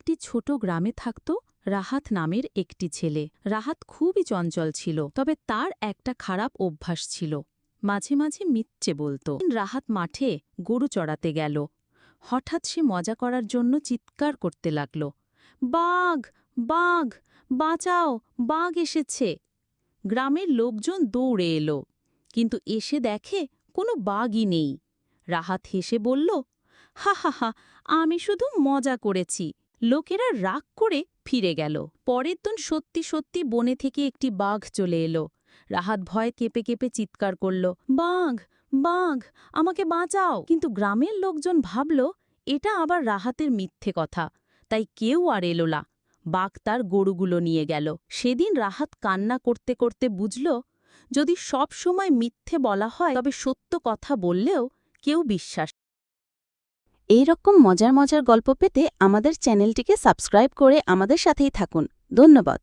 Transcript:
একটি ছোট গ্রামে থাকত রাহাত নামের একটি ছেলে। রাহাত খুবই চঞ্চল ছিল, তবে তার একটা খারাপ অভ্যাস ছিল, মাঝে মাঝে মিথ্যে বলত। রাহাত মাঠে গরু চড়াতে গেল। হঠাৎ সে মজা করার জন্য চিৎকার করতে লাগল, বাঘ, বাঘ, বাঁচাও, বাঘ এসেছে। গ্রামের লোকজন দৌড়ে এলো, কিন্তু এসে দেখে কোনো বাঘই নেই। রাহাত হেসে বলল, হা হা হা, আমি শুধু মজা করেছি। লোকেরা রাগ করে ফিরে গেল। পরের দিন সত্যি সত্যি বনে থেকে একটি বাঘ চলে এলো। রাহাত ভয়ে কেঁপে কেঁপে চিৎকার করল, বাঘ, বাঘ, আমাকে বাঁচাও। কিন্তু গ্রামের লোকজন ভাবল এটা আবার রাহাতের মিথ্যে কথা, তাই কেউ আর এলো না। বাঘ তার গরুগুলো নিয়ে গেল। সেদিন রাহাত কান্না করতে করতে বুঝল, যদি সব সময় মিথ্যে বলা হয় তবে সত্য কথা বললেও কেউ বিশ্বাস। এই রকম মজার মজার গল্প পেতে আমাদের চ্যানেলটিকে সাবস্ক্রাইব করে আমাদের সাথেই থাকুন। ধন্যবাদ।